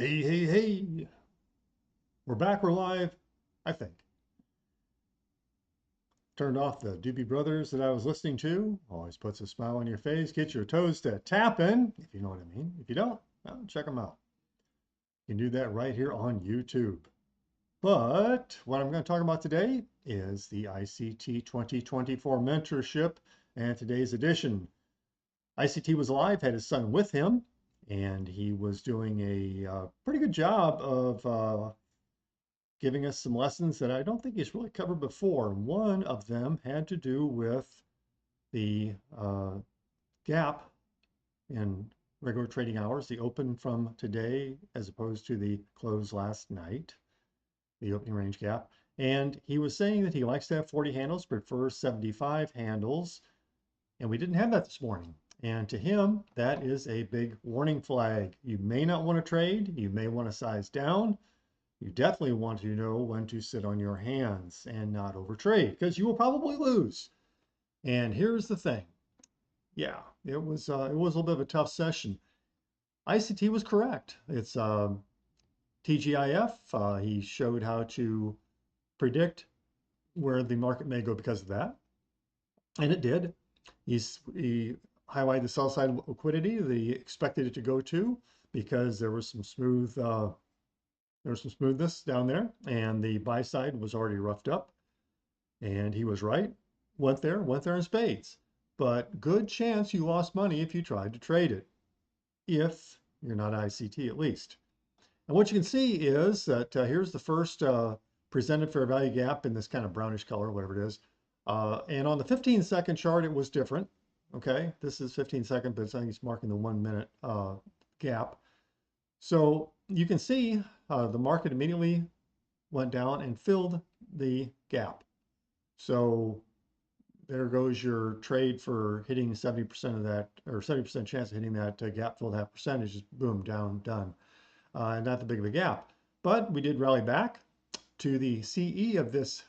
Hey, hey, hey. We're back, we're live, I think. Turned off the Doobie Brothers that I was listening to. Always puts a smile on your face. Get your toes to tapping, if you know what I mean. If you don't, well, check them out. You can do that right here on YouTube. But what I'm going to talk about today is the ICT 2024 mentorship and today's edition. ICT was live, had his son with him, and he was doing a pretty good job of giving us some lessons that I don't think he's really covered before. One of them had to do with the gap in regular trading hours, the open from today as opposed to the close last night, the opening range gap. And he was saying that he likes to have 40 handles, prefers 75 handles. And we didn't have that this morning. And to him, that is a big warning flag. You may not want to trade. You may want to size down. You definitely want to know when to sit on your hands and not overtrade because you will probably lose. And here's the thing. Yeah, it was a little bit of a tough session. ICT was correct. It's TGIF. He showed how to predict where the market may go because of that. And it did. He highlighted the sell side liquidity that he expected it to go to because there was some smoothness down there, and the buy side was already roughed up, and he was right. Went there in spades. But good chance you lost money if you tried to trade it, if you're not ICT at least. And what you can see is that here's the first presented fair value gap in this kind of brownish color, whatever it is. And on the 15-second chart, it was different. Okay, this is 15 seconds, but I think it's marking the 1 minute gap. So you can see the market immediately went down and filled the gap. So there goes your trade for hitting 70% of that, or 70% chance of hitting that gap fill, that percentage, just boom, down, done. Not that big of a gap. But we did rally back to the CE of this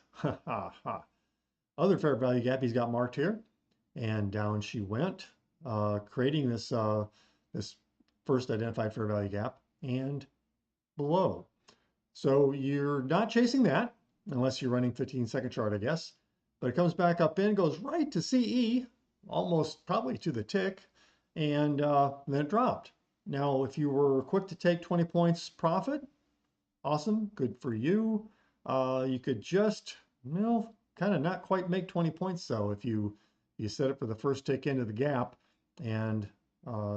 other fair value gap he's got marked here. And down she went, creating this, this first identified fair value gap and below. So you're not chasing that unless you're running 15-second chart, I guess. But it comes back up in, goes right to CE, almost probably to the tick, and then it dropped. Now, if you were quick to take 20 points profit, awesome, good for you. You could just, kind of not quite make 20 points though if you set it for the first tick into the gap and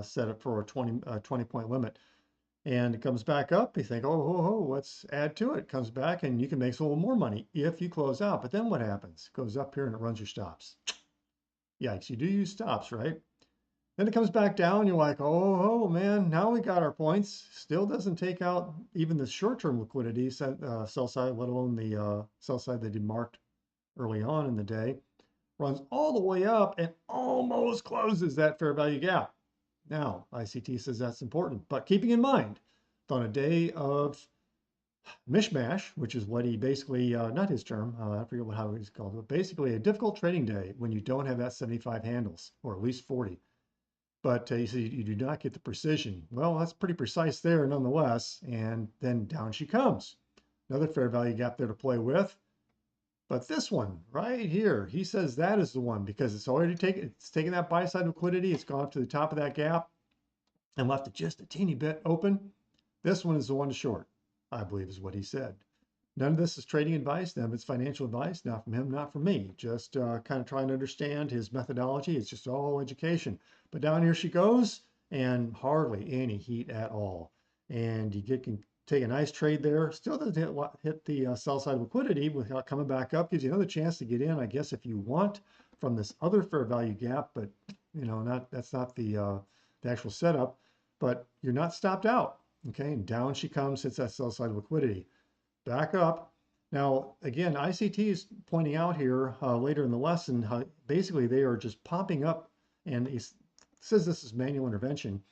set it for a 20 point limit. And it comes back up, you think, oh, let's add to it. Comes back and you can make a little more money if you close out. But then what happens? It goes up here and it runs your stops. Yikes, you do use stops, right? Then it comes back down, you're like, oh man, now we got our points. Still doesn't take out even the short-term liquidity, sell side, let alone the sell side they did marked early on in the day. Runs all the way up and almost closes that fair value gap. Now, ICT says that's important, but keeping in mind, on a day of mishmash, which is what he basically, not his term, I forget how he's called it, but basically a difficult trading day when you don't have that 75 handles, or at least 40. But he said you do not get the precision. Well, that's pretty precise there nonetheless, and then down she comes. Another fair value gap there to play with. But this one right here, he says that is the one because it's already taken that buy side liquidity. It's gone up to the top of that gap and left it just a teeny bit open. This one is the one to short, I believe is what he said. None of this is trading advice. None of it's financial advice. Not from him, not from me. Just kind of trying to understand his methodology. It's just all education. But down here she goes and hardly any heat at all. And you can take a nice trade there. Still doesn't hit the sell side liquidity without coming back up. Gives you another chance to get in, I guess, if you want from this other fair value gap. But that's not the actual setup. But you're not stopped out. Okay, and down she comes, hits that sell side liquidity. Back up. Now, again, ICT is pointing out here later in the lesson how basically they are just popping up, and he says this is manual intervention.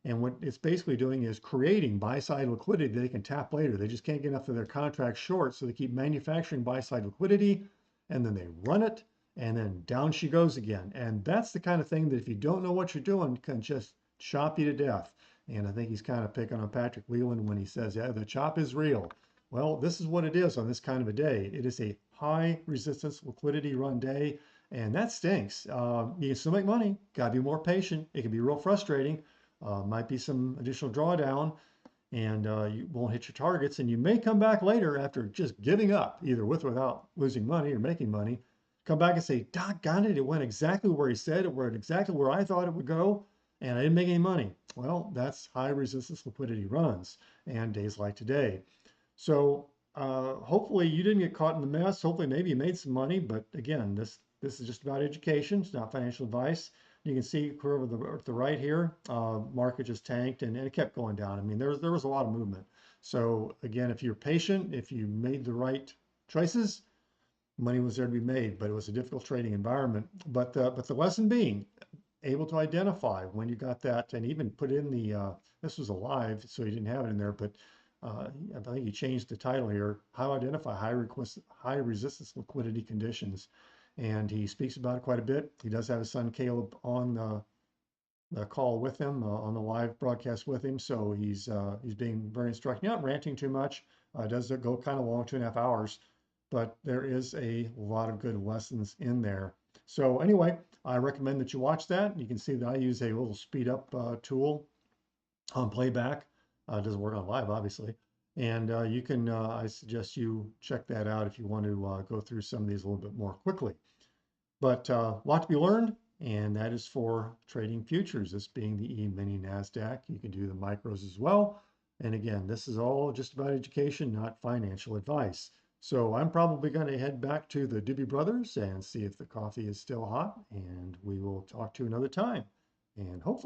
And what it's basically doing is creating buy-side liquidity that they can tap later. They just can't get enough of their contract short, so they keep manufacturing buy-side liquidity, and then they run it, and then down she goes again. And that's the kind of thing that if you don't know what you're doing, can just chop you to death. And I think he's kind of picking on Patrick Leland when he says, yeah, the chop is real. Well, this is what it is on this kind of a day. It is a high resistance liquidity run day, and that stinks. You can still make money, got to be more patient. It can be real frustrating. Might be some additional drawdown, and you won't hit your targets. And you may come back later after just giving up, either with or without losing money or making money. Come back and say, doggone it, it went exactly where he said it went exactly where I thought it would go, and I didn't make any money. Well, that's high resistance liquidity runs and days like today. So hopefully you didn't get caught in the mess. Hopefully maybe you made some money, but again, this is just about education. It's not financial advice. You can see curve at the right here, market just tanked and it kept going down. I mean, there was a lot of movement. So again, if you're patient, if you made the right choices, money was there to be made, but it was a difficult trading environment. But the lesson being, able to identify when you got that and even put in the, this was a live, so you didn't have it in there, but I think you changed the title here, how to identify high resistance liquidity conditions. And he speaks about it quite a bit. He does have his son Caleb on the call with him, on the live broadcast with him. So he's being very instructive, not ranting too much. Does it go kind of long, 2.5 hours, but there is a lot of good lessons in there. So anyway, I recommend that you watch that. You can see that I use a little speed up tool on playback. It doesn't work on live, obviously. And I suggest you check that out if you want to go through some of these a little bit more quickly. But a lot to be learned, and that is for trading futures, this being the E-mini NASDAQ. You can do the micros as well. And again, this is all just about education, not financial advice. So I'm probably going to head back to the Doobie Brothers and see if the coffee is still hot, and we will talk to you another time. And hopefully